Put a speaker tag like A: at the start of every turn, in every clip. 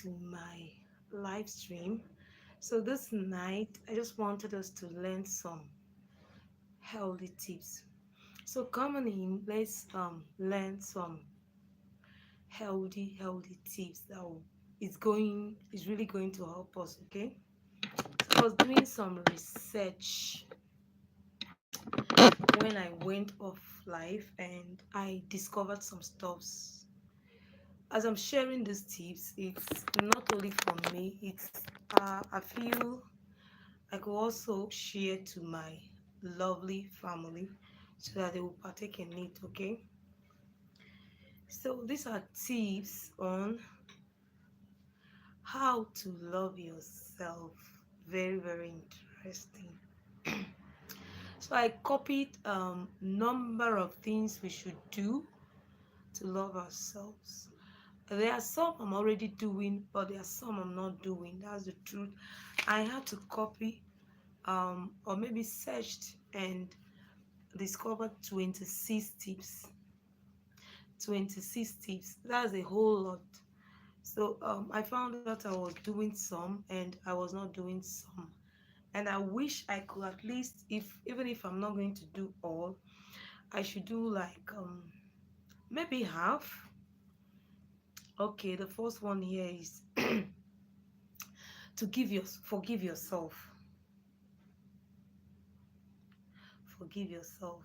A: to my live stream. So this night, I just wanted us to learn some healthy tips. So come on in, let's learn some healthy tips that is really going to help us. Okay. So I was doing some research when I went off live and I discovered some stuffs. As I'm sharing these tips, it's not only for me, I feel I could also share to my lovely family so that they will partake in it, okay? So these are tips on how to love yourself. Very interesting. So I copied number of things we should do to love ourselves. There are some I'm already doing, but there are some I'm not doing. That's the truth. I had to copy or maybe searched and discovered 26 tips. 26 tips. That's a whole lot. So I found out I was doing some and I was not doing some. And I wish I could at least, if even if I'm not going to do all, I should do like maybe half. Okay, the first one here is to forgive yourself. Forgive yourself.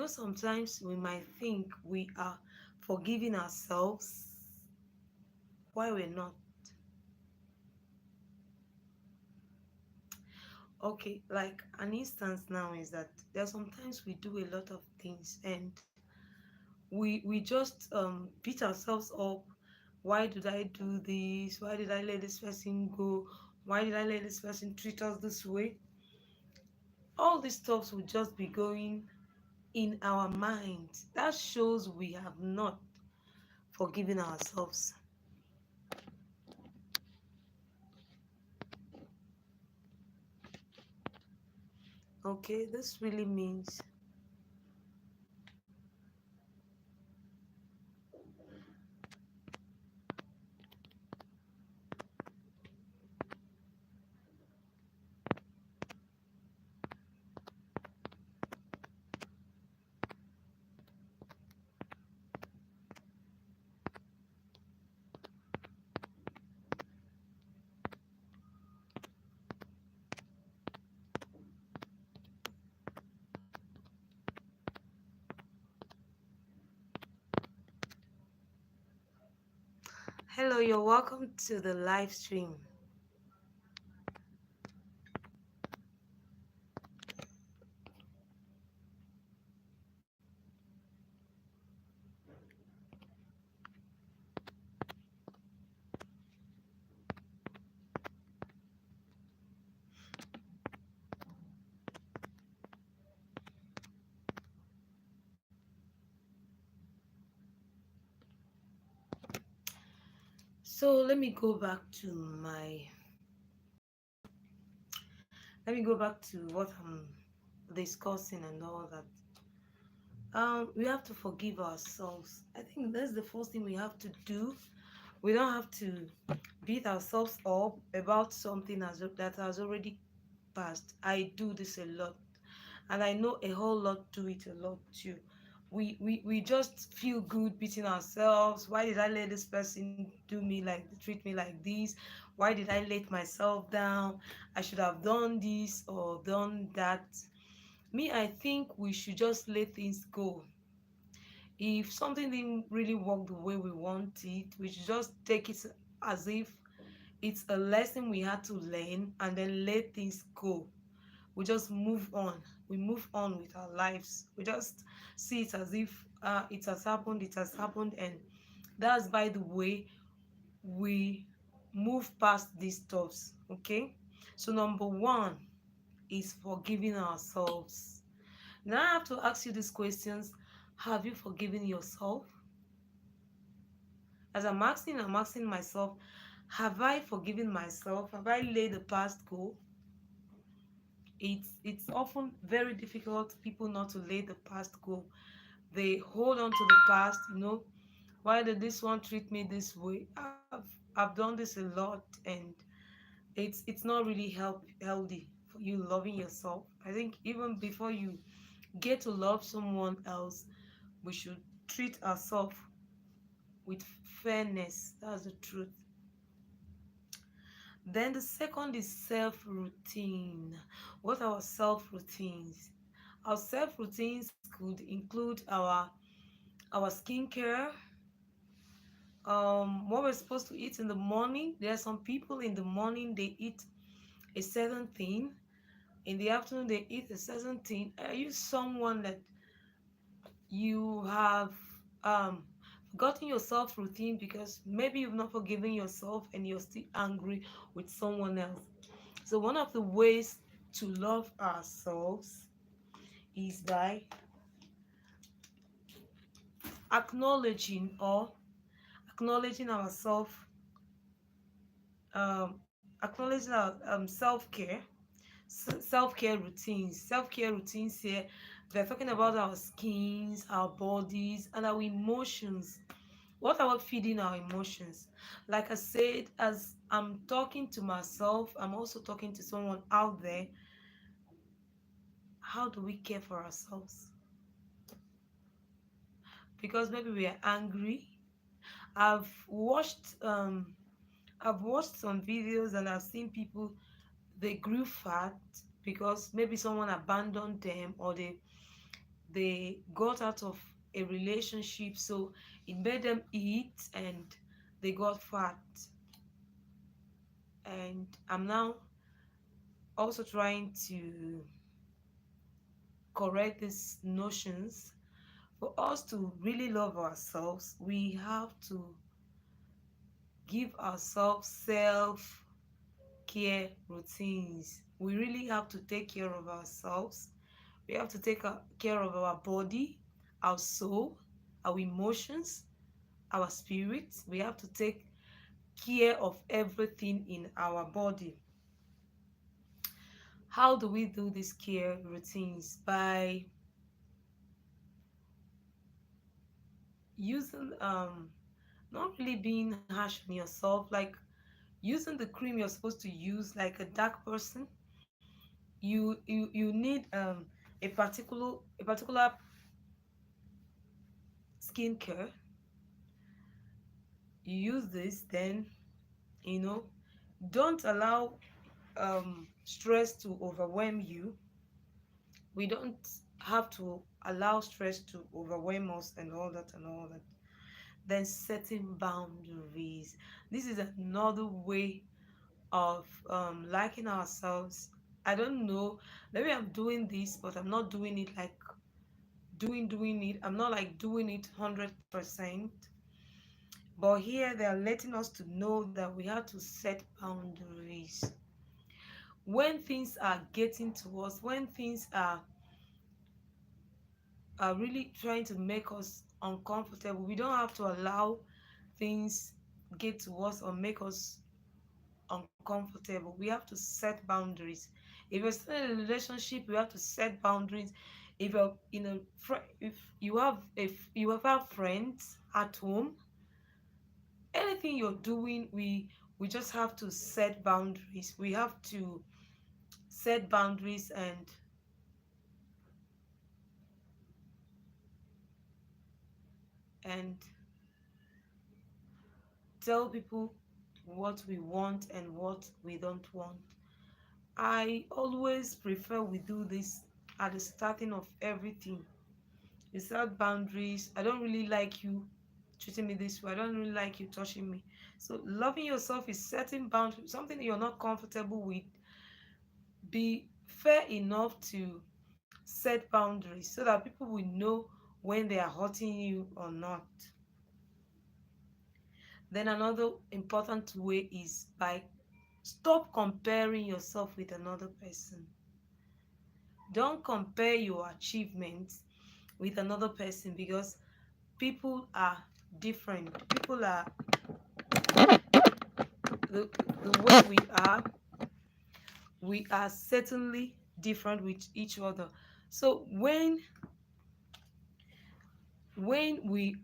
A: Sometimes we might think we are forgiving ourselves while we're not. Okay, like an instance now is that there are sometimes we do a lot of things and we just beat ourselves up. Why did I do this? Why did I let this person go? Why did I let this person treat us this way? All these thoughts will just be going in our mind. That shows we have not forgiven ourselves. Okay, this really means hello, you're welcome to the live stream. So let me go back to what I'm discussing and all that. We have to forgive ourselves. I think that's the first thing we have to do. We don't have to beat ourselves up about something that has already passed. I do this a lot, and I know a whole lot do it a lot too. We just feel good beating ourselves. Why did I let this person treat me like this? Why did I let myself down? I should have done this or done that. Me, I think we should just let things go. If something didn't really work the way we want it, we should just take it as if it's a lesson we had to learn and then let things go. We just move on. We move on with our lives. We just see it as if it has happened, and that's by the way we move past these stuffs. Okay, so number one is forgiving ourselves. Now I have to ask you these questions. Have you forgiven yourself? As I'm asking myself, have I forgiven myself? Have I let the past go? It's often very difficult for people not to let the past go. They hold on to the past, Why did this one treat me this way? I've done this a lot, and it's not really healthy for you loving yourself. I think even before you get to love someone else, we should treat ourselves with fairness. That's the truth. Then the second is self routine. What are our self routines? Our self routines could include our skincare, what we're supposed to eat in the morning. There are some people in the morning they eat a certain thing, in the afternoon they eat a certain thing. Are you someone that you have um forgotten your self routine because maybe you've not forgiven yourself and you're still angry with someone else? So one of the ways to love ourselves is by acknowledging or acknowledging ourselves, acknowledging our self-care, self-care routines. Self-care routines here, they're talking about our skins, our bodies, and our emotions. What about feeding our emotions? Like I said, as I'm talking to myself, I'm also talking to someone out there. How do we care for ourselves? Because maybe we are angry. I've watched um I've watched some videos and I've seen people, they grew fat because maybe someone abandoned them, or they got out of a relationship, so it made them eat and they got fat. And I'm now also trying to correct these notions. For us to really love ourselves, we have to give ourselves self care routines. We really have to take care of ourselves. We have to take care of our body, our soul, our emotions, our spirit. We have to take care of everything in our body. How do we do these care routines? By using not really being harsh on yourself, like using the cream you're supposed to use. Like a dark person, you need a particular skincare. You use this, then you know don't allow stress to overwhelm you. We don't have to allow stress to overwhelm us and all that and all that. Then setting boundaries. This is another way of liking ourselves. I don't know, maybe I'm doing this, but I'm not doing it like doing it. I'm not like doing it 100%. But here they are letting us to know that we have to set boundaries. When things are getting to us, when things are really trying to make us uncomfortable, we don't have to allow things get to us or make us uncomfortable. We have to set boundaries. If you're still in a relationship, you have to set boundaries. If you're in a if you have friends at home, anything you're doing, we just have to set boundaries. We have to set boundaries and tell people what we want and what we don't want. I always prefer we do this at the starting of everything. You set boundaries. I don't really like you treating me this way. I don't really like you touching me. So loving yourself is setting boundaries. Something you're not comfortable with, be fair enough to set boundaries so that people will know when they are hurting you or not. Then another important way is by stop comparing yourself with another person. Don't compare your achievements with another person, because people are different. People are the way we are certainly different with each other. So when we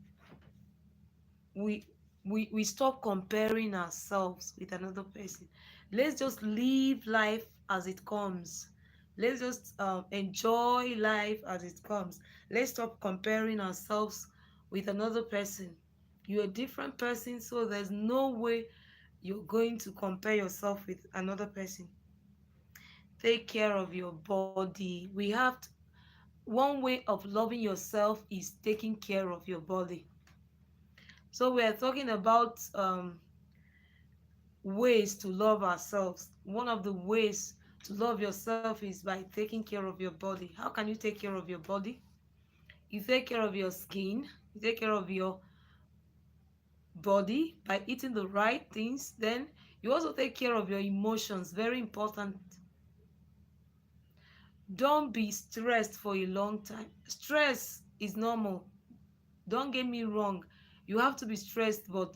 A: we we stop comparing ourselves with another person. Let's just live life as it comes. Let's just enjoy life as it comes. Let's stop comparing ourselves with another person. You're a different person, so there's no way you're going to compare yourself with another person. Take care of your body. One way of loving yourself is taking care of your body. So we are talking about ways to love ourselves. One of the ways to love yourself is by taking care of your body. How can you take care of your body? You take care of your skin, you take care of your body by eating the right things. Then you also take care of your emotions. Very important. Don't be stressed for a long time. Stress is normal. Don't get me wrong. You have to be stressed, but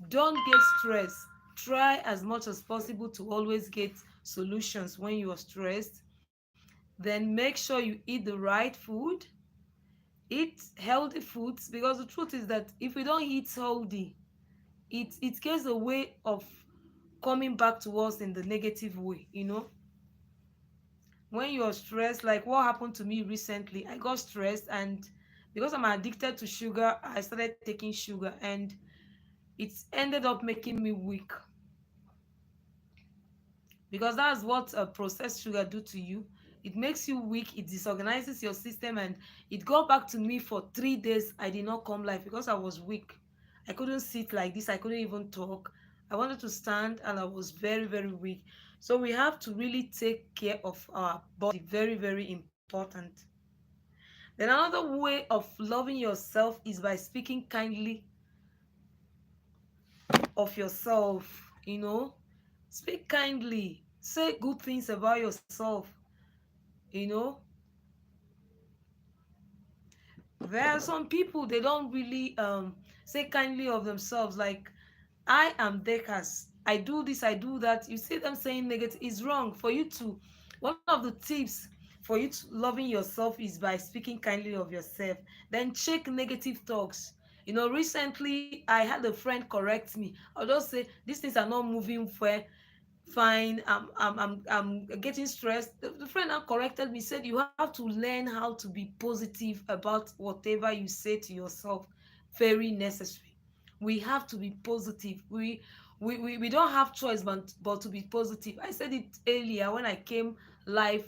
A: don't get stressed. Try as much as possible to always get solutions when you are stressed. Then make sure you eat the right food. Eat healthy foods, because the truth is that if we don't eat healthy, it gets a way of coming back to us in the negative way. When you're stressed, like what happened to me recently, I got stressed, and because I'm addicted to sugar, I started taking sugar, and it ended up making me weak, because that's what processed sugar do to you. It makes you weak, it disorganizes your system, and it got back to me for 3 days. I did not come live because I was weak. I couldn't sit like this, I couldn't even talk. I wanted to stand, and I was very, very weak. So we have to really take care of our body. Very, very important. Then another way of loving yourself is by speaking kindly of yourself. Speak kindly, say good things about yourself. you know there are some people, they don't really say kindly of themselves, like, I am Dekas, I do this, I do that. You see them saying negative is wrong. For you to One of the tips for you to loving yourself is by speaking kindly of yourself. Then check negative talks. Recently I had a friend correct me. I'll just say these things are not moving fine. I'm getting stressed. The friend now corrected me, said you have to learn how to be positive about whatever you say to yourself. Very necessary. We have to be positive. We don't have choice but to be positive. I said it earlier when I came live,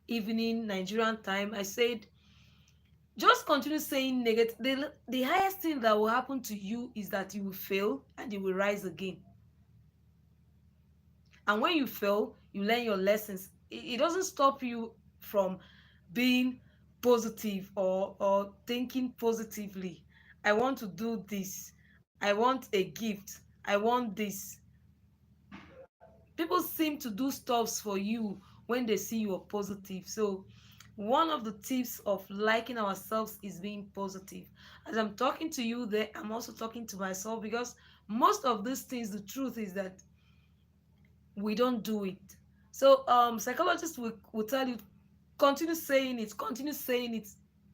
A: evening Nigerian time. I said, just continue saying negative. The highest thing that will happen to you is that you will fail and you will rise again. And when you fail, you learn your lessons. It doesn't stop you from being positive, or thinking positively. I want to do this, I want a gift, I want this. People seem to do stuffs for you when they see you are positive. So one of the tips of liking ourselves is being positive. As I'm talking to you there, I'm also talking to myself, because most of these things, the truth is that we don't do it. So psychologists will tell you, continue saying it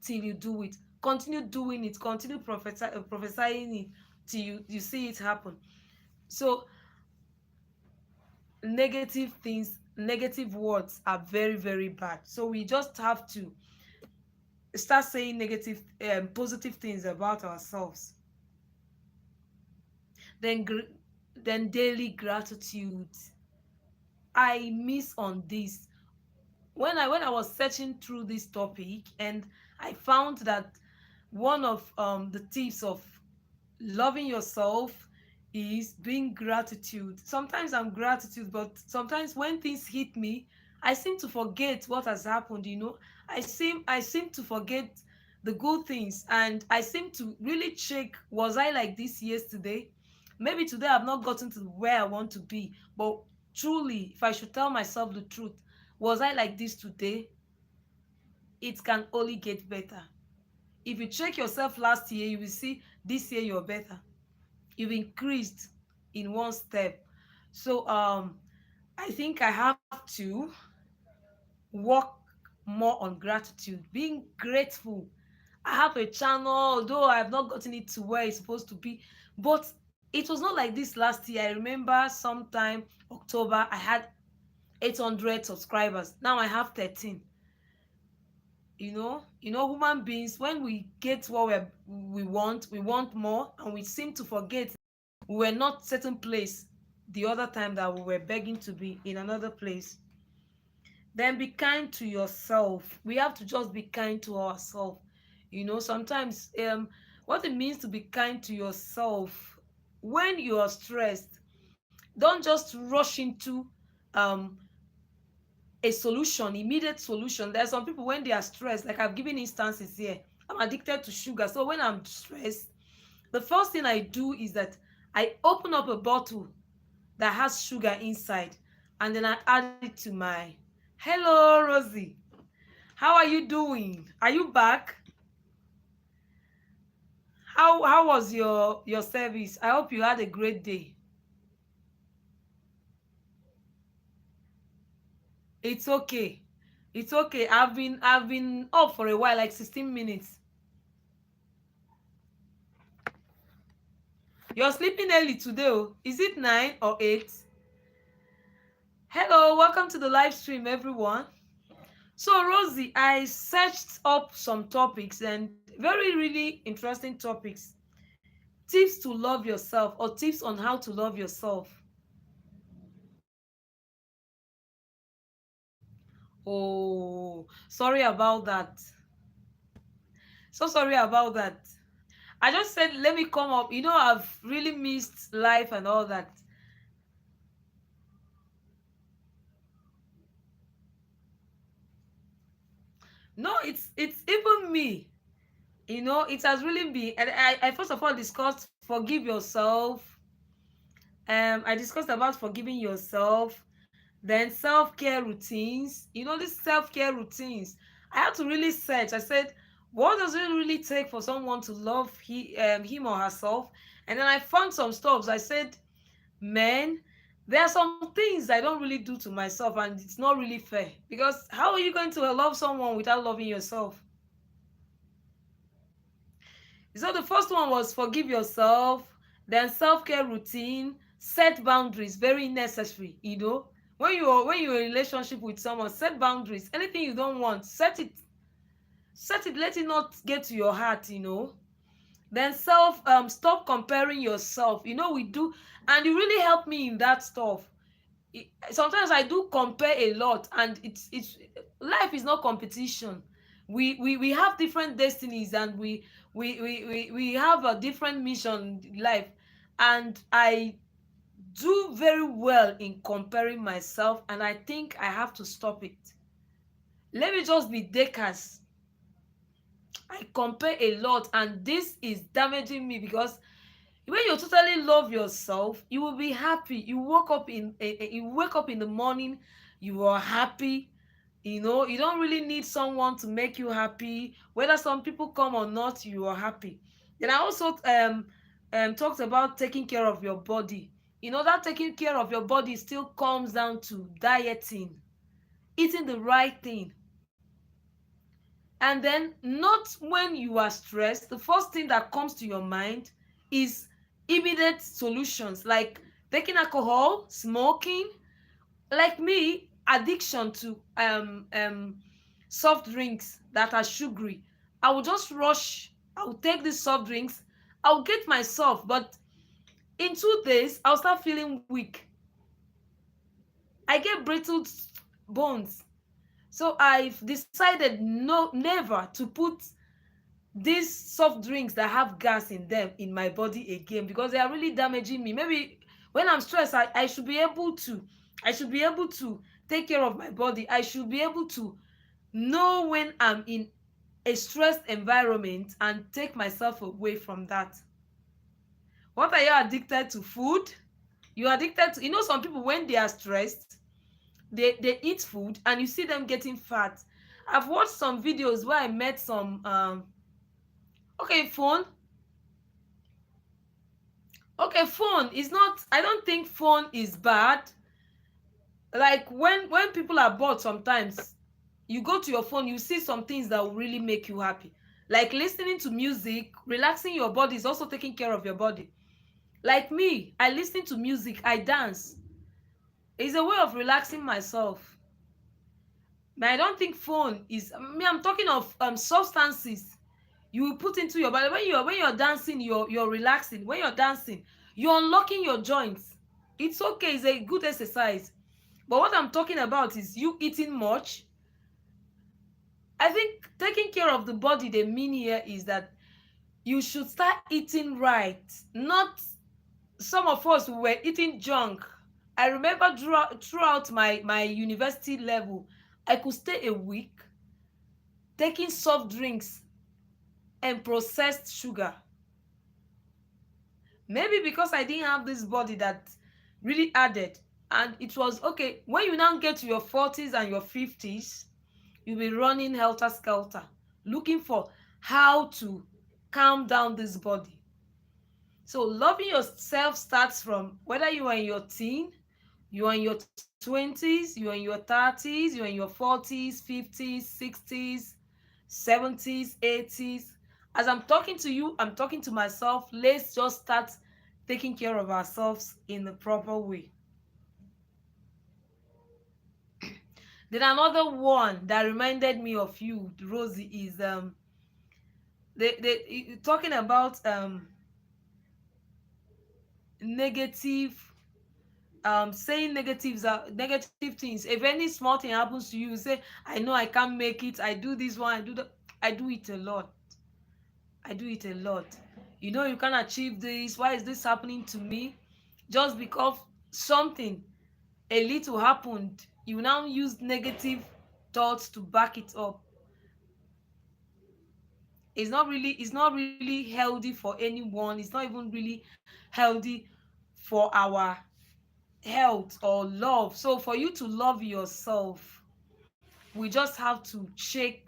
A: till you do it. Continue doing it, continue prophesying it till you see it happen. So negative words are very, very bad. So we just have to start saying positive things about ourselves. Then gr- then daily gratitude. I miss on this when I was searching through this topic, and I found that one of the tips of loving yourself is being gratitude. Sometimes I'm gratitude, but sometimes when things hit me, I seem to forget what has happened. I seem to forget the good things, and I seem to really check, was I like this yesterday? Maybe today I've not gotten to where I want to be, but truly, if I should tell myself the truth, was I like this today? It can only get better. If you check yourself last year, you will see this year you're better. You've increased in one step. So I think I have to work more on gratitude, being grateful. I have a channel, though I have not gotten it to where it's supposed to be. But it was not like this last year. I remember sometime October, I had 800 subscribers. Now I have 13. Human beings, when we get what we want more, and we seem to forget we were not certain place the other time that we were begging to be in another place. Then be kind to yourself. We have to just be kind to ourselves. Sometimes what it means to be kind to yourself, when you are stressed, don't just rush into um a solution, immediate solution. There are some people, when they are stressed, like I've given instances here. I'm addicted to sugar, so when I'm stressed, the first thing I do is that I open up a bottle that has sugar inside, and then I add it to my. Hello, Rosie. How are you doing? Are you back? How was your service? I hope you had a great day. It's okay. It's okay. I've been up for a while, like 16 minutes. You're sleeping early today. Oh. Is it 9 or 8? Hello, welcome to the live stream, everyone. So, Rosie, I searched up some topics, and very, really interesting topics. Tips to love yourself, or tips on how to love yourself. Oh, sorry about that. So sorry about that. I just said, let me come up. I've really missed life and all that. No, it's even me. It has really been. And I first of all discussed forgive yourself. I discussed about forgiving yourself. Then self-care routines. These self-care routines. I had to really search. I said, what does it really take for someone to love him or herself? And then I found some stuff. I said, man, there are some things I don't really do to myself, and it's not really fair, because how are you going to love someone without loving yourself? So the first one was forgive yourself. Then self-care routine, set boundaries, very necessary. When you're in a relationship with someone, set boundaries. Anything you don't want, set it, let it not get to your heart. Then stop comparing yourself. We do, and you really help me in that stuff. Sometimes I do compare a lot, and it's life is not competition. We have different destinies, and we have a different mission in life, and I do very well in comparing myself, and I think I have to stop it. Let me just be Dekas. I compare a lot, and this is damaging me, because when you totally love yourself, you will be happy. You wake up in the morning, you are happy. You don't really need someone to make you happy. Whether some people come or not, you are happy. Then I also talked about taking care of your body. That taking care of your body still comes down to dieting, eating the right thing. And then, not when you are stressed, the first thing that comes to your mind is immediate solutions, like taking alcohol, smoking. Like me, addiction to soft drinks that are sugary. I will just rush, I will take these soft drinks, I'll get myself, but in 2 days I'll start feeling weak. I get brittle bones. So I've decided, no, never to put these soft drinks that have gas in them in my body again, because they are really damaging me. Maybe when I'm stressed, I should be able to take care of my body. I should be able to know when I'm in a stressed environment and take myself away from that. What are you addicted to? Food? You're addicted to, some people, when they are stressed, they eat food, and you see them getting fat. I've watched some videos where I met some okay, phone is not, I don't think phone is bad. Like, when people are bored, sometimes you go to your phone, you see some things that will really make you happy. Like listening to music, relaxing your body is also taking care of your body. Like me, I listen to music, I dance. It's a way of relaxing myself. But I don't think phone is me. I'm talking of substances you will put into your body. When you're dancing, you're relaxing. When you're dancing, you're unlocking your joints. It's okay, it's a good exercise. But what I'm talking about is you eating much. I think taking care of the body, the mean here is that you should start eating right. Not some of us who were eating junk. I remember throughout my university level, I could stay a week taking soft drinks and processed sugar. Maybe because I didn't have this body that really added. And it was okay. When you now get to your 40s and your 50s, you'll be running helter skelter, looking for how to calm down this body. So loving yourself starts from whether you are in your teen, you are in your 20s, you are in your 30s, you are in your 40s, 50s, 60s, 70s, 80s. As I'm talking to you, I'm talking to myself. Let's just start taking care of ourselves in the proper way. Then another one that reminded me of you, Rosie, is they talking about negative saying negative things. If any small thing happens to you, you say, I know I can't make it, I do this one, I do that. I do it a lot. I do it a lot. You know you can't achieve this. Why is this happening to me? Just because something a little happened, you now use negative thoughts to back it up. It's not really healthy for anyone. It's not even really healthy for our health or love. So for you to love yourself, we just have to check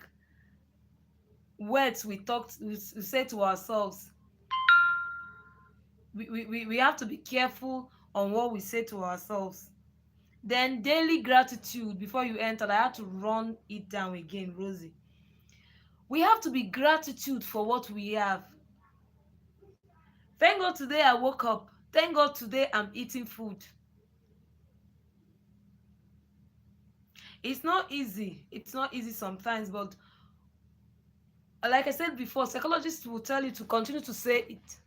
A: words we say to ourselves. We have to be careful on what we say to ourselves. Then daily gratitude. Before you enter, I had to run it down again, Rosie. We have to be gratitude for what we have. Thank God today I woke up. Thank God today I'm eating food. It's not easy sometimes, but like I said before, psychologists will tell you to continue to say it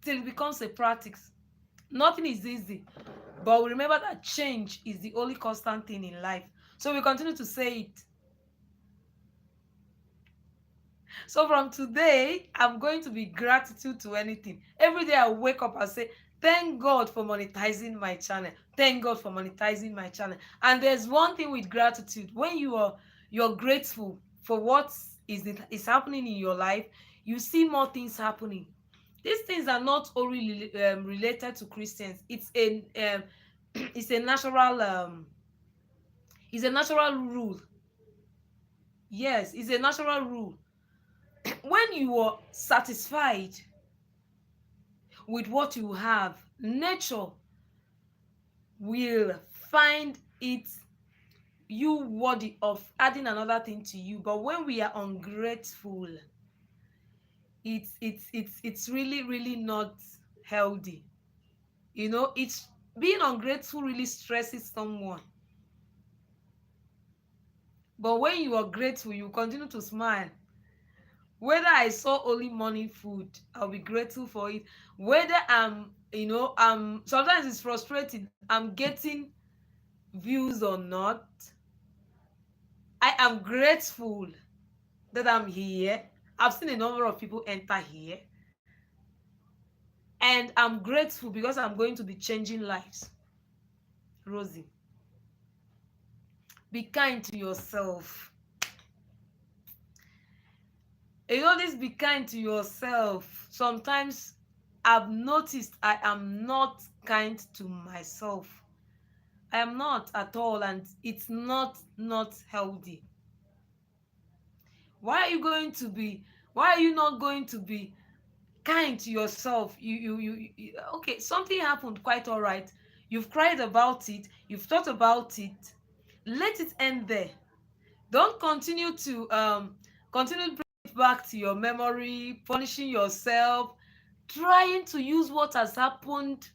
A: till it becomes a practice. Nothing is easy, but we remember that change is the only constant thing in life. So we continue to say it. So from today, I'm going to be gratitude to anything. Every day I wake up and say, thank God for monetizing my channel. Thank God for monetizing my channel. And there's one thing with gratitude. When you're grateful for what is happening in your life, you see more things happening. These things are not only related to Christians. It's a natural rule. Yes, it's a natural rule. When you are satisfied with what you have, nature will find it you worthy of adding another thing to you. But when we are ungrateful, it's really not healthy. It's being ungrateful really stresses someone. But when you are grateful, you continue to smile. Whether I saw only morning food, I'll be grateful for it. Whether sometimes it's frustrating, I'm getting views or not, I am grateful that I'm here. I've seen a number of people enter here, and I'm grateful because I'm going to be changing lives. Rosie, be kind to yourself. This be kind to yourself. Sometimes I've noticed I am not kind to myself. I am not at all, and it's not healthy. Why are you not going to be kind to yourself? Okay, something happened, quite all right. You've cried about it, you've thought about it. Let it end there. Don't continue to continue to bring it back to your memory, punishing yourself, trying to use what has happened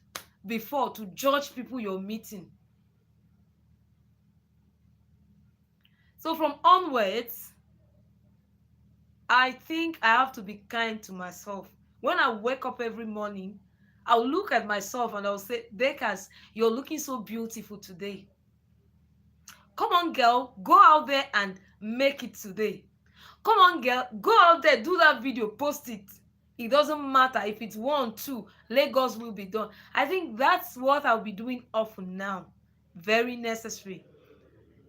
A: before to judge people you're meeting. So from onwards, I think I have to be kind to myself. When I wake up every morning, I'll look at myself and I'll say, Dekas, you're looking so beautiful today. Come on, girl, go out there and make it today. Come on, girl, go out there, do that video, post it. It doesn't matter if it's 1, 2, Lagos will be done. I think that's what I'll be doing often now. Very necessary.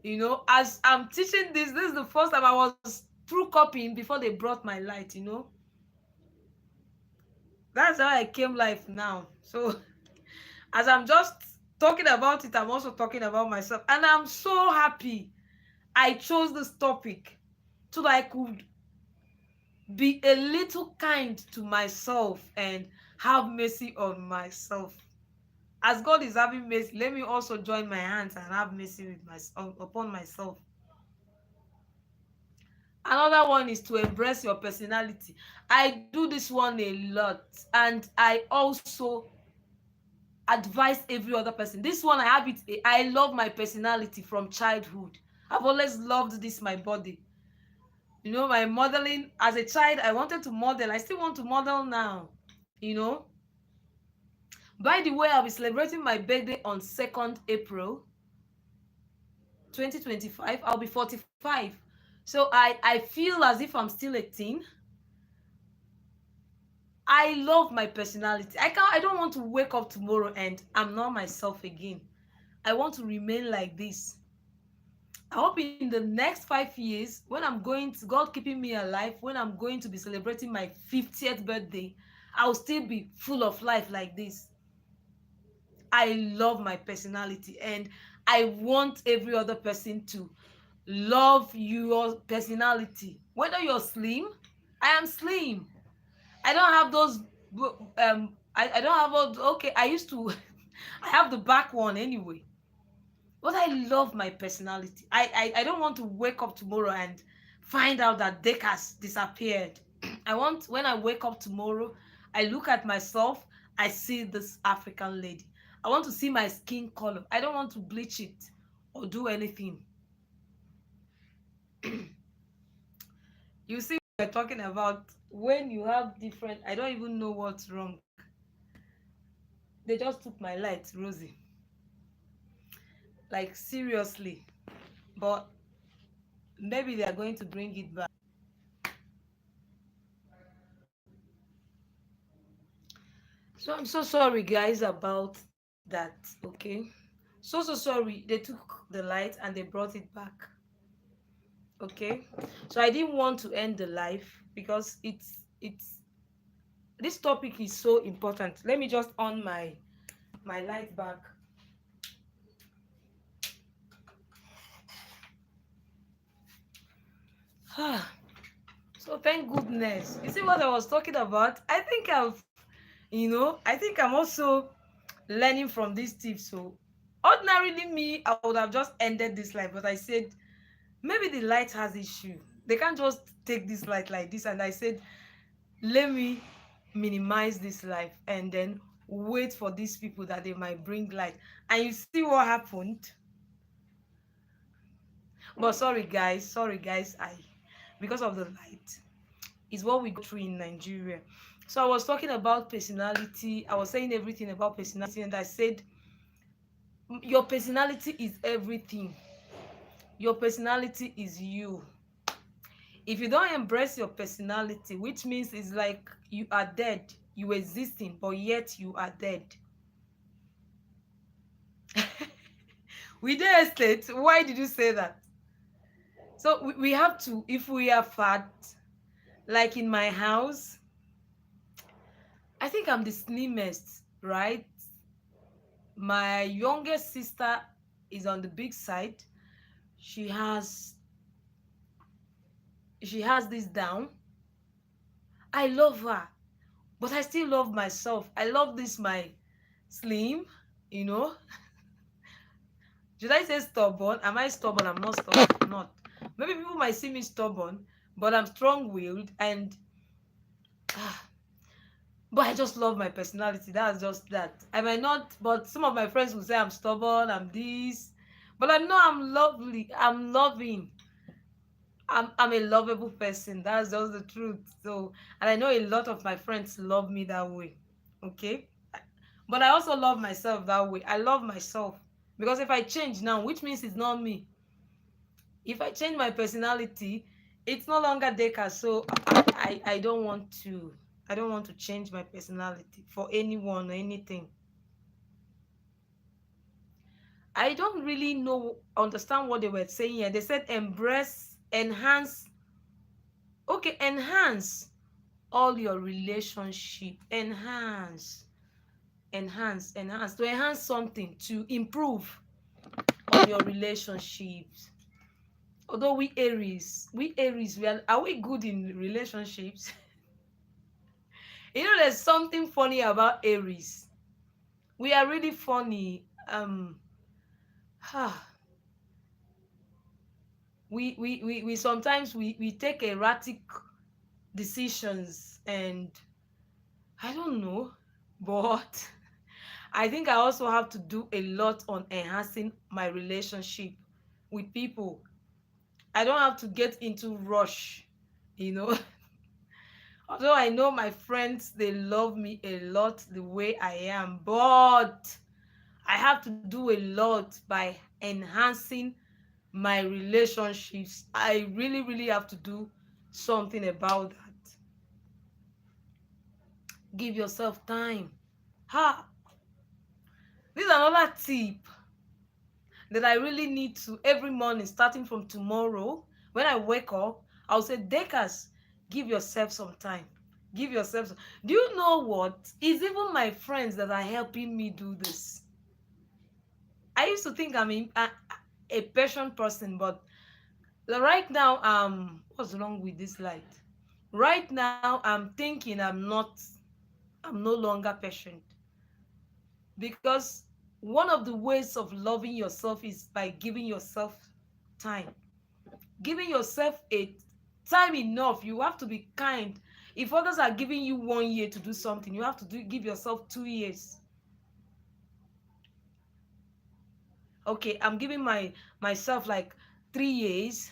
A: You know, as I'm teaching this is the first time I was through copying before they brought my light, you know. That's how I came live now. So as I'm just talking about it, I'm also talking about myself. And I'm so happy I chose this topic so that I could be a little kind to myself and have mercy on myself. As God is having mercy, let me also join my hands and have mercy with myself upon myself. Another one is to embrace your personality. I do this one a lot, and I also advise every other person. This one I have it. I love my personality from childhood. I've always loved this my body. You know, my modeling as a child, I wanted to model. I still want to model now. You know. By the way, I'll be celebrating my birthday on 2nd April 2025. I'll be 45. So I feel as if I'm still a teen. I love my personality. I don't want to wake up tomorrow and I'm not myself again. I want to remain like this. I hope in the next 5 years, when I'm going to, God keeping me alive, when I'm going to be celebrating my 50th birthday, I'll still be full of life like this. I love my personality and I want every other person to love your personality. Whether you're slim, I am slim. I don't have those I don't have all okay, I used to I have the back one anyway. But I love my personality. I don't want to wake up tomorrow and find out that Dekas disappeared. I want when I wake up tomorrow, I look at myself, I see this African lady. I want to see my skin color. I don't want to bleach it or do anything. You see, we're talking about when you have different, I don't even know what's wrong. They just took my light, Rosie. Like, seriously. But maybe they are going to bring it back. So I'm so sorry, guys, about that. Okay. So sorry. They took the light and they brought it back. Okay. So I didn't want to end the live because it's this topic is so important. Let me just on my light back. So thank goodness. You see what I was talking about? I think I think I'm also learning from these tips. So ordinarily me, I would have just ended this life, but I said maybe the light has issue. They can't just take this light like this. And I said, let me minimize this life and then wait for these people that they might bring light. And you see what happened. But sorry guys, I because of the light is what we go through in Nigeria. So I was talking about personality. I was saying everything about personality, and I said your personality is everything. Your personality is you. If you don't embrace your personality, which means it's like you are dead, you existing, but yet you are dead. We did estate. Why did you say that? So we have to, if we are fat, like in my house, I think I'm the slimmest, right? My youngest sister is on the big side. She has this down. I love her, but I still love myself. I love this my slim, you know. Should I say stubborn? Am I stubborn? I'm not stubborn. I'm not. Maybe people might see me stubborn, but I'm strong-willed, and ah, but I just love my personality. That's just that. I might not, but some of my friends will say I'm stubborn, I'm this, but I know I'm lovely, I'm loving. I'm a lovable person. That's just the truth. So, and I know a lot of my friends love me that way. Okay? But I also love myself that way. I love myself. Because if I change now, which means it's not me. If I change my personality, it's no longer Dekas. So I don't want to, I don't want to change my personality for anyone or anything. I don't really know, understand what they were saying here. They said embrace, enhance. Okay, enhance all your relationship. Enhance to enhance something, to improve on your relationships. Although we Aries, are we good in relationships? There's something funny about Aries. We are really funny. We sometimes we take erratic decisions, and I don't know, but I think I also have to do a lot on enhancing my relationship with people. I don't have to get into rush, you know. Although I know my friends, they love me a lot the way I am, but I have to do a lot by enhancing my relationships. I really, really have to do something about that. Give yourself time. Ha! This is another tip that I really need to, every morning, starting from tomorrow, when I wake up, I'll say, Dekas, give yourself some time. Give yourself some. Do you know what? It's even my friends that are helping me do this. I used to think I'm a patient person, but right now, what's wrong with this light? Right now, I'm thinking I'm no longer patient, because one of the ways of loving yourself is by giving yourself time, giving yourself a time enough. You have to be kind. If others are giving you 1 year to do something, you have to give yourself 2 years. Okay, I'm giving myself like 3 years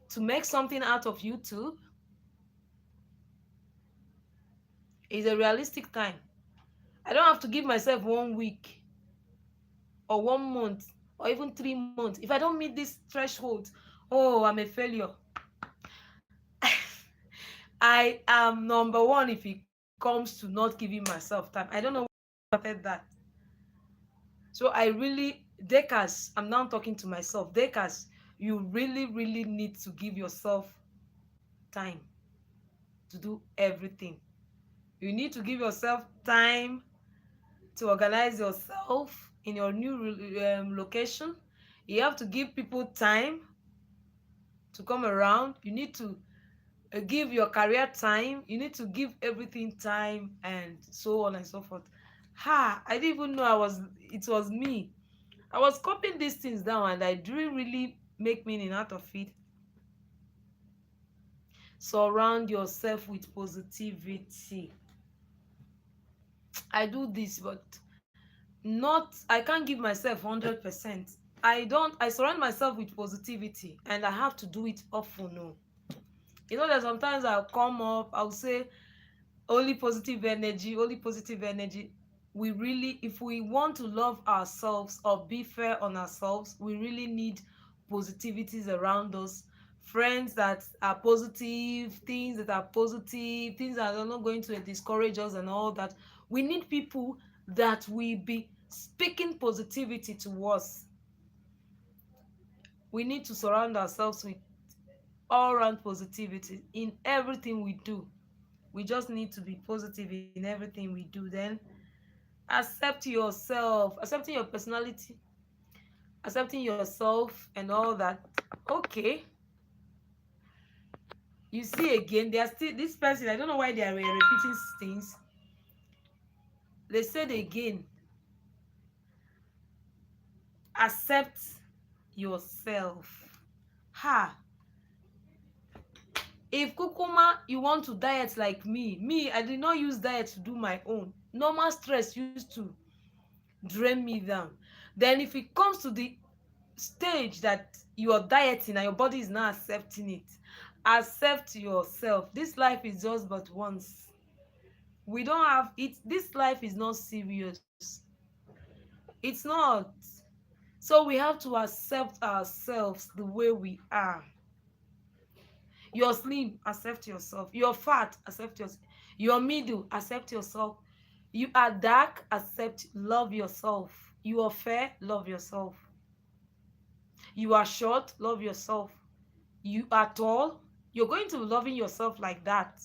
A: to make something out of YouTube. Is a realistic time. I don't have to give myself 1 week or 1 month or even 3 months. If I don't meet this threshold, oh, I'm a failure. I am number one if it comes to not giving myself time. I don't know why I started that. So I really, Dekas, I'm now talking to myself. Dekas, you really, really need to give yourself time to do everything. You need to give yourself time to organize yourself in your new location. You have to give people time to come around. You need to give your career time. You need to give everything time, and so on and so forth. I didn't even know it was me. I was copying these things down, and I didn't really make meaning out of it. Surround yourself with positivity. I do this, but not, I can't give myself 100%. I surround myself with positivity, and I have to do it often. No, there's sometimes I'll come up, I'll say only positive energy, only positive energy. We really, if we want to love ourselves or be fair on ourselves, we really need positivities around us. Friends that are positive, things that are positive, things that are not going to discourage us and all that. We need people that will be speaking positivity to us. We need to surround ourselves with all around positivity in everything we do. We just need to be positive in everything we do. Then accept yourself, accepting your personality, accepting yourself and all that. Okay, you see, again, they are still, this person, I don't know why they are repeating things. They said again, accept yourself. Ha, If kukuma you want to diet like me, I did not use diet to do my own. Normal stress used to drain me down. Then if it comes to the stage that you are dieting and your body is not accepting it, accept yourself. This life is just but once. We don't have it. This life is not serious. It's not. So we have to accept ourselves the way we are. You're slim, accept yourself. You're fat, accept yourself. You're middle, accept yourself. You are dark, accept, love yourself. You are fair, love yourself. You are short, love yourself. You are tall, you're going to be loving yourself like that.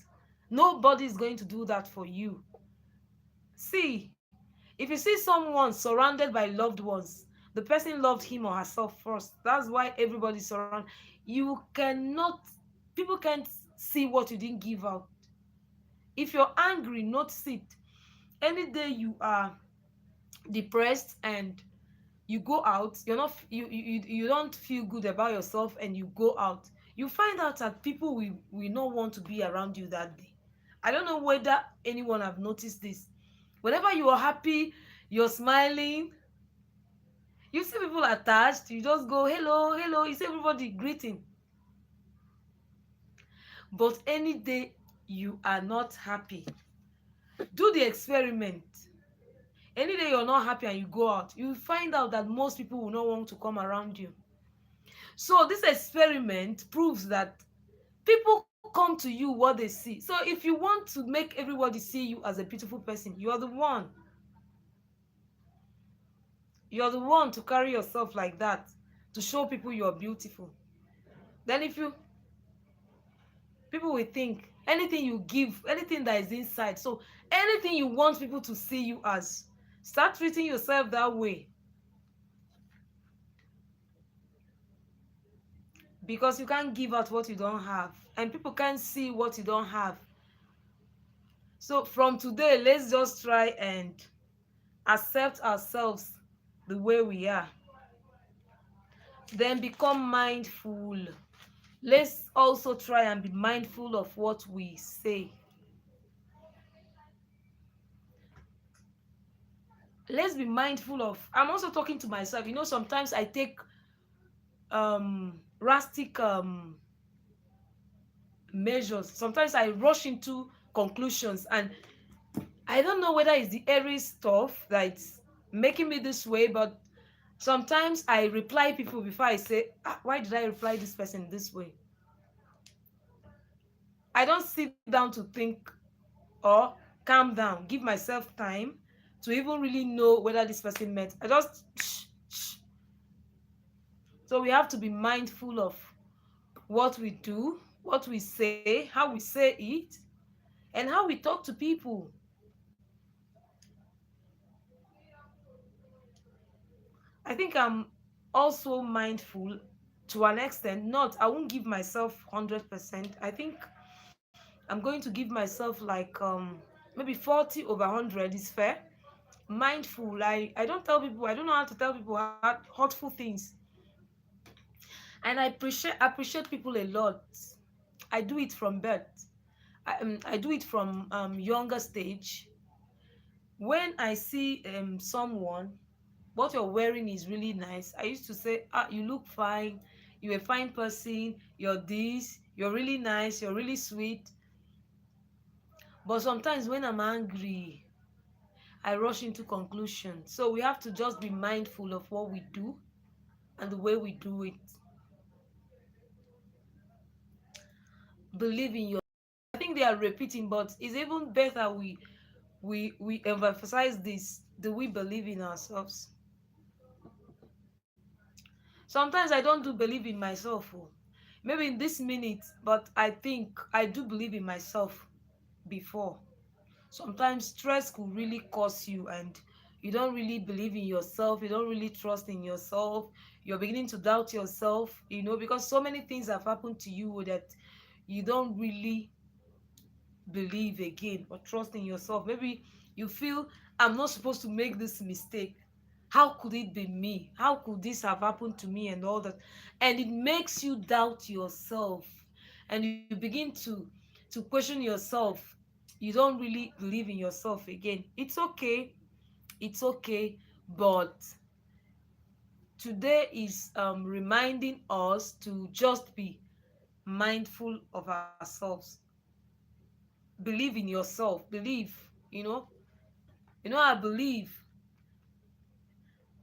A: Nobody is going to do that for you. See, if you see someone surrounded by loved ones, the person loved him or herself first. That's why everybody's around. You cannot, people can't see what you didn't give out. If you're angry, notice it. Any day you are depressed and you go out, you're not you don't feel good about yourself, and you go out, you find out that people will not want to be around you that day. I don't know whether anyone have noticed this. Whenever you are happy, you're smiling, you see people attached, you just go hello hello, you see everybody greeting. But any day you are not happy, do the experiment. Any day you're not happy and you go out, you find out that most people will not want to come around you. So this experiment proves that people come to you what they see. So if you want to make everybody see you as a beautiful person, you're the one to carry yourself like that, to show people you're beautiful. Then if you people will think anything you give, anything that is inside, so anything you want people to see you as, start treating yourself that way. Because you can't give out what you don't have, and people can't see what you don't have. So from today, let's just try and accept ourselves the way we are. Then become mindful. Let's also try and be mindful of what we say. Let's be mindful of, I'm also talking to myself. Sometimes I take drastic measures. Sometimes I rush into conclusions, and I don't know whether it's the airy stuff that's making me this way, but sometimes I reply people before I say, why did I reply this person this way? I don't sit down to think or calm down, give myself time to even really know whether this person meant. I just shh. So we have to be mindful of what we do, what we say, how we say it, and how we talk to people. I think I'm also mindful to an extent. Not, I won't give myself 100%. I think I'm going to give myself like maybe 40 over 100 is fair. Mindful. I don't tell people, I don't know how to tell people hurtful things. And I appreciate people a lot. I do it from birth. I do it from younger stage. When I see someone, what you're wearing is really nice, I used to say, you look fine, you're a fine person, you're this, you're really nice, you're really sweet. But sometimes when I'm angry, I rush into conclusions. So we have to just be mindful of what we do and the way we do it. Believe in your, I think they are repeating, but it's even better we emphasize this. Do we believe in ourselves? Sometimes I don't do believe in myself. Maybe in this minute, but I think I do believe in myself before. Sometimes stress could really cause you, and you don't really believe in yourself, you don't really trust in yourself, you're beginning to doubt yourself, because so many things have happened to you that you don't really believe again or trust in yourself. Maybe you feel, I'm not supposed to make this mistake. How could it be me? How could this have happened to me and all that? And it makes you doubt yourself. and you begin to question yourself, you don't really believe in yourself again. It's okay, it's okay, but today is reminding us to just be mindful of ourselves. Believe in yourself, believe, I believe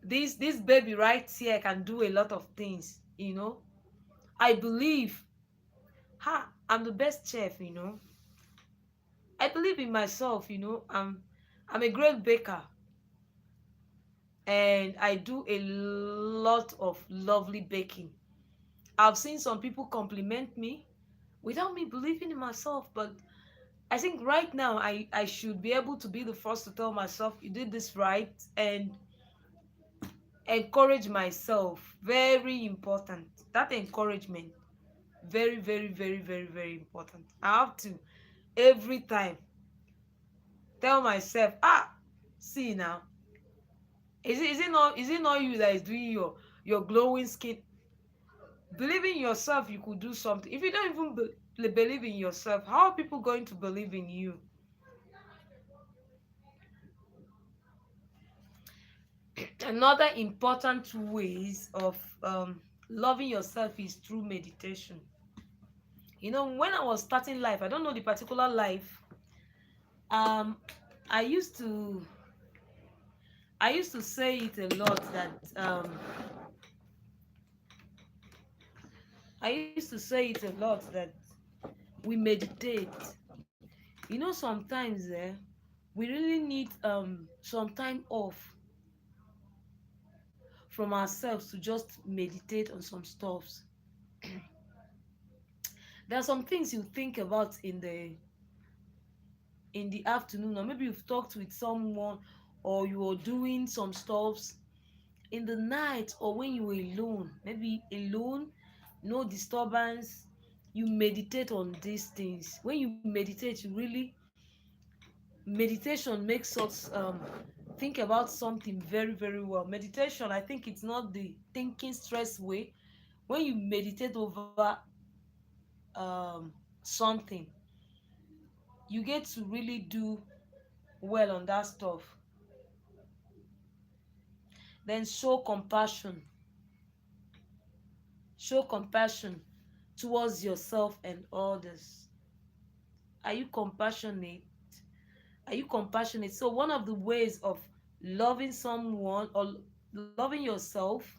A: this baby right here can do a lot of things. I believe, I'm the best chef. I believe in myself. I'm a great baker, and I do a lot of lovely baking. I've seen some people compliment me without me believing in myself, but I think right now I should be able to be the first to tell myself you did this right, and encourage myself. Very important. That encouragement, very, very, very, very, very important. I have to every time tell myself, see now, is it not you that is doing your glowing skin? Believe in yourself, you could do something. If you don't even believe in yourself, how are people going to believe in you? Another important ways of loving yourself is through meditation. When I was starting life, I don't know the particular life, um i used to I used to say it a lot that I used to say it a lot that we meditate. Sometimes we really need some time off from ourselves to just meditate on some stuffs. There are some things you think about in the afternoon, or maybe you've talked with someone, or you are doing some stuffs in the night, or when you were alone, maybe alone, no disturbance. You meditate on these things. When you meditate, you really meditation makes us think about something very, very well. Meditation, I think it's not the thinking stress way. When you meditate over something, you get to really do well on that stuff. Then show compassion towards yourself and others. Are you compassionate? So one of the ways of loving someone or loving yourself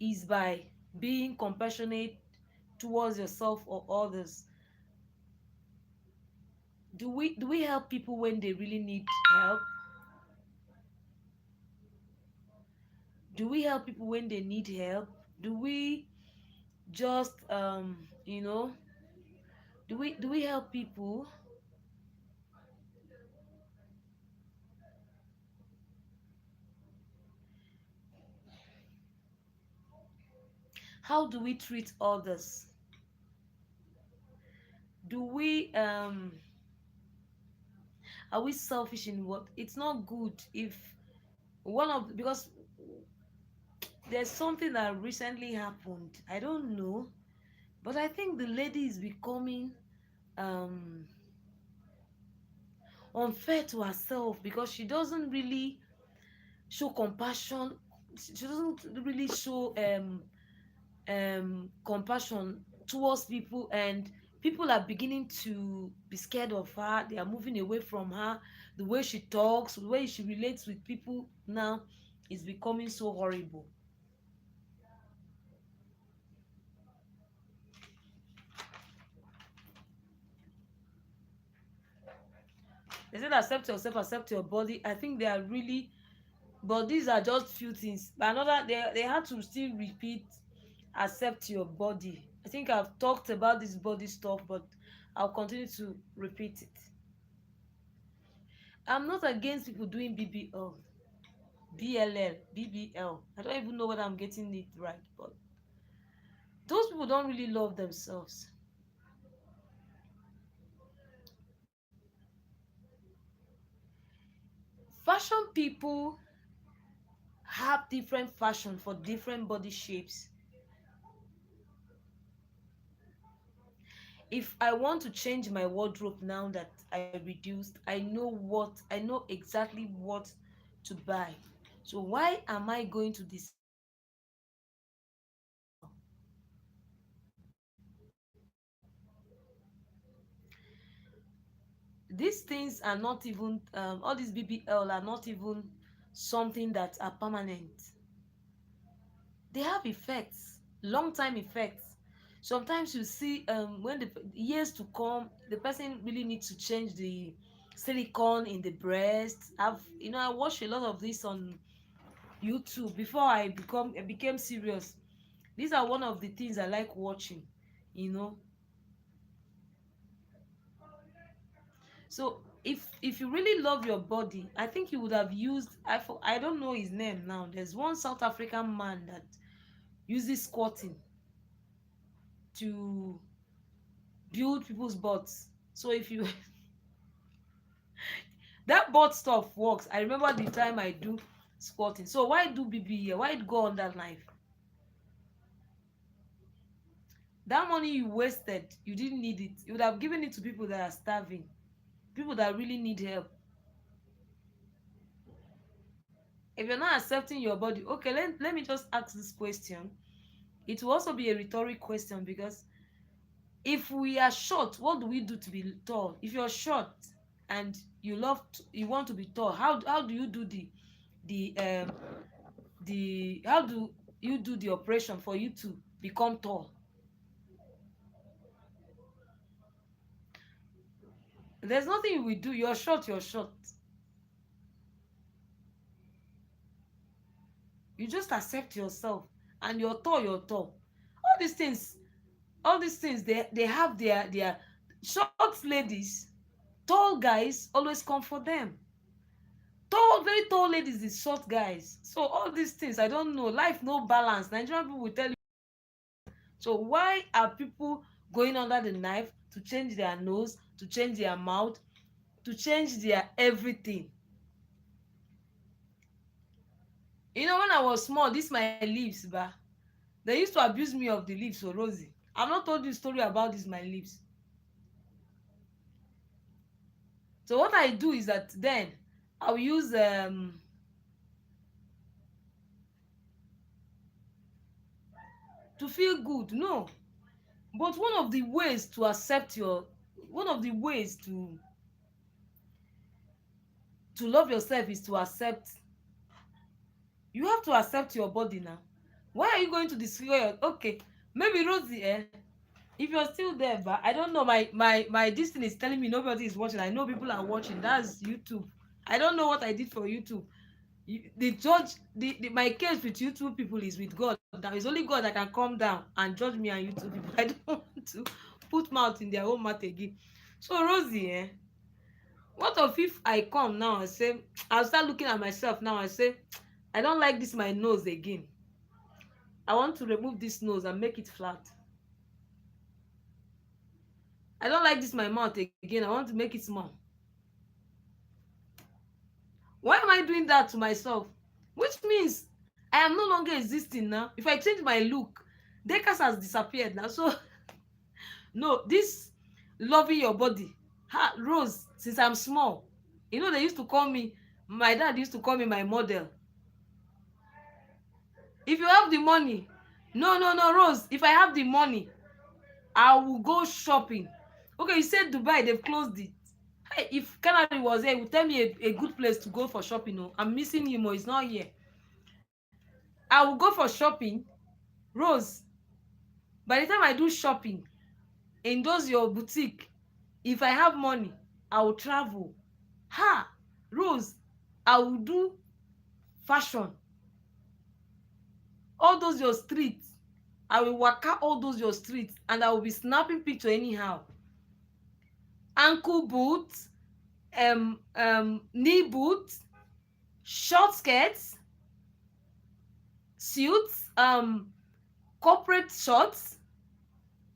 A: is by being compassionate towards yourself or others. Do we help people when they really need help? Do we help people when they need help? Do we just do we help people? How do we treat others? Do we Are we selfish in what? It's not good if because there's something that recently happened. I don't know, but I think the lady is becoming um unfair to herself because she doesn't really show compassion. She doesn't really show compassion towards people, and people are beginning to be scared of her. They are moving away from her. The way she talks, the way she relates with people now is becoming so horrible. They said accept yourself, accept your body. I think they are really, but these are just few things. But another, they had to still repeat accept your body. I think I've talked about this body stuff, but I'll continue to repeat it. I'm not against people doing BBL, BLL, BBL. I don't even know whether I'm getting it right, but those people don't really love themselves. Fashion people have different fashion for different body shapes. if I want to change my wardrobe now that I reduced, I know exactly what to buy. So why am I going to decide to buy something that I don't know is normal? These things are not even all these BBL are not even something that are permanent. They have effects, long time effects. Sometimes you see when the years to come, the person really needs to change the silicone in the breast. I watched a lot of this on YouTube before I became serious. These are one of the things I like watching, you know. So if you really love your body, I think you would have used I don't know his name now. There's one South African man that uses squatting to build people's butts. So if you that butt stuff works. I remember the time I do squatting. So why do BB here? Why go on that knife? That money you wasted, you didn't need it. You would have given it to people that are starving, people that really need help. If you're not accepting your body, okay, let me just ask this question. It will also be a rhetoric question, because if we are short, what do we do to be tall? If you're short and you want to be tall, how do you do the how do you do the operation for you to become tall? There's nothing you will do. You're short, you're short. You just accept yourself, and you're tall, you're tall. All these things they have their short ladies, tall guys always come for them. Tall, very tall ladies is short guys. So all these things, I don't know. Life no balance. Nigerian people will tell you. So why are people going under the knife to change their nose, to change their mouth, to change their everything? When I was small, this my lips, bah, they used to abuse me of the lips. So Rosie, I've not told you story about this my lips. So what I do is that then I'll use to feel good. No, but one of the ways to accept your one of the ways to love yourself is to accept. You have to accept your body now. Why are you going to destroy your okay? Maybe Rosie, if you're still there, but I don't know, my this thing is telling me nobody is watching. I know people are watching. That's YouTube. I don't know what I did for YouTube. The judge, my case with YouTube people is with God. That is only God that can come down and judge me and YouTube people. I don't want to put mouth in their own mouth again. So Rosie, what of if I come now and say, I'll start looking at myself now and say, I don't like this my nose again. I want to remove this nose and make it flat. I don't like this my mouth again. I want to make it small. Why am I doing that to myself? Which means I am no longer existing now. If I change my look, Dekas has disappeared now. So no, this loving your body, Rose, since I'm small. They used to call me, my dad used to call me my model. If you have the money, no, Rose, if I have the money, I will go shopping. Okay, you said Dubai, they've closed it. Hey, if Canary was here, he would tell me a good place to go for shopping. Oh, I'm missing him. Oh, he's not here. I will go for shopping. Rose, by the time I do shopping in those your boutique, if I have money, I will travel. Rose, I will do fashion. All those your streets, I will waka all those your streets, and I will be snapping picture anyhow. Ankle boots, knee boots, short skirts, suits, corporate shorts.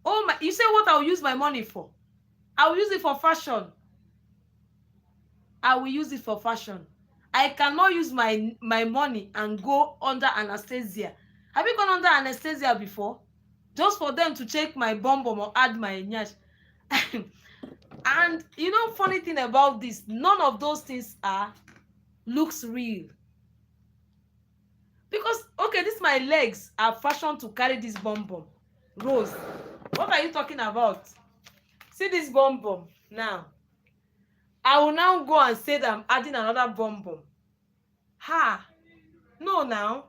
A: Oh my, you say what I'll use my money for? I will use it for fashion. I will use it for fashion. I cannot use my money and go under anesthesia. Have you gone under anesthesia before? Just for them to check my bum bum or add my nyash. And you know, funny thing about this, none of those things are looks real. Because okay, this my legs are fashioned to carry this bomb bomb. Rose, what are you talking about? See this bomb bomb now. I will now go and say that I'm adding another bomb bomb. Ha! No, now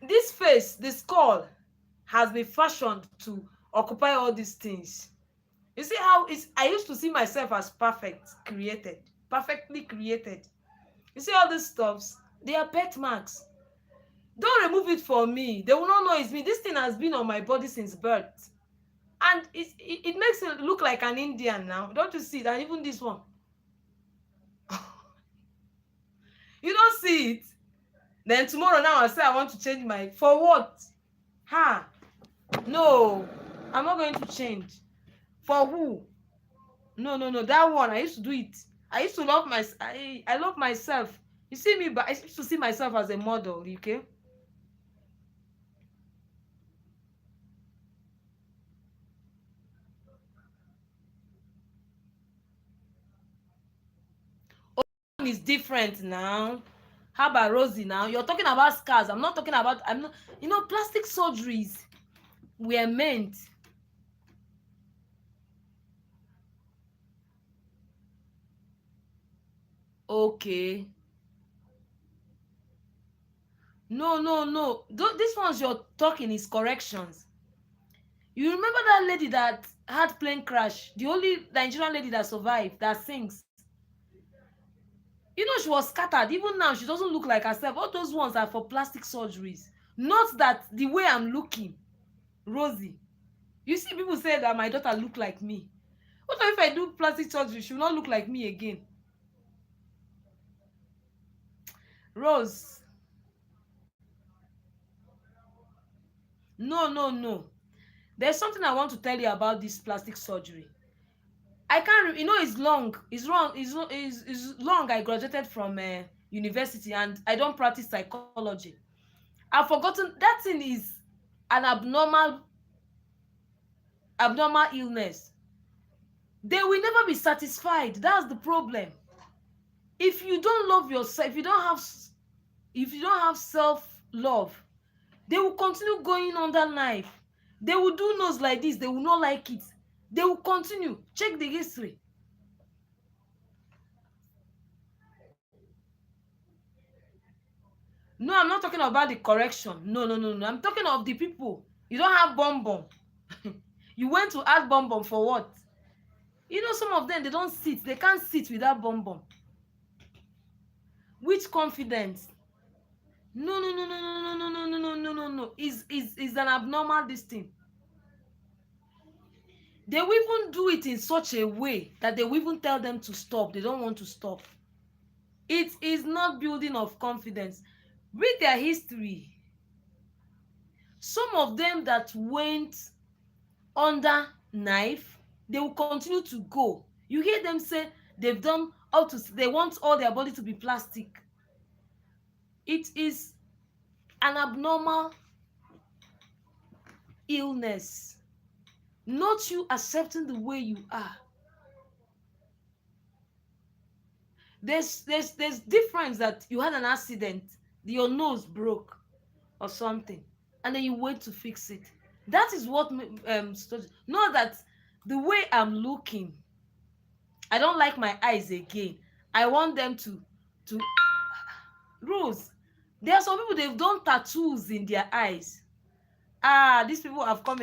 A: this face, the skull, has been fashioned to occupy all these things. You see how it's, I used to see myself as perfect, created, perfectly created. You see all these stuffs, they are pet marks. Don't remove it for me. They will not know it's me. This thing has been on my body since birth. And it makes it look like an Indian now. Don't you see that? Even this one. You don't see it. Then tomorrow now I say I want to change my, for what? Ha! No, I'm not going to change. For who? No, no, no. That one I used to do it. I used to love my, I love myself. You see me, but I used to see myself as a model. Okay. Is different now. How about Rosie now? You're talking about scars. I'm not talking about, I'm not, you know, plastic surgeries were meant. Okay. No, no, no. This ones you're talking is corrections. You remember that lady that had plane crash? The only Nigerian lady that survived, that sings. You know, she was scattered. Even now, she doesn't look like herself. All those ones are for plastic surgeries. Not that the way I'm looking, Rosie. You see, people say that my daughter look like me. What if I do plastic surgery? She will not look like me again. Rose, no, no, no. There's something I want to tell you about this plastic surgery. I can't, you know, it's long. It's wrong. It's long. I graduated from university and I don't practice psychology. I've forgotten that thing is an abnormal illness. They will never be satisfied. That's the problem. If you don't love yourself, if you don't have self love, they will continue going on that life. They will do nose like this. They will not like it. They will continue. Check the history. No, I'm not talking about the correction. No, no, no, no. I'm talking of the people. You don't have bomb bomb. You went to add bomb bomb for what? You know, some of them, they don't sit. They can't sit without bomb bomb. Which confidence? No, no, no, no, no, no, no, no, no, no, no, no. Is an abnormal this thing. They will even do it in such a way that they will even tell them to stop. They don't want to stop. It is not building of confidence. Read their history. Some of them that went under knife, they will continue to go. You hear them say they've done all to, they want all their body to be plastic. It is an abnormal illness, not you accepting the way you are. There's difference that you had an accident, your nose broke or something, and then you wait to fix it. That is what not that the way I'm looking, I don't like my eyes again. I want them to Rose. There are some people, they've done tattoos in their eyes. Ah, these people have come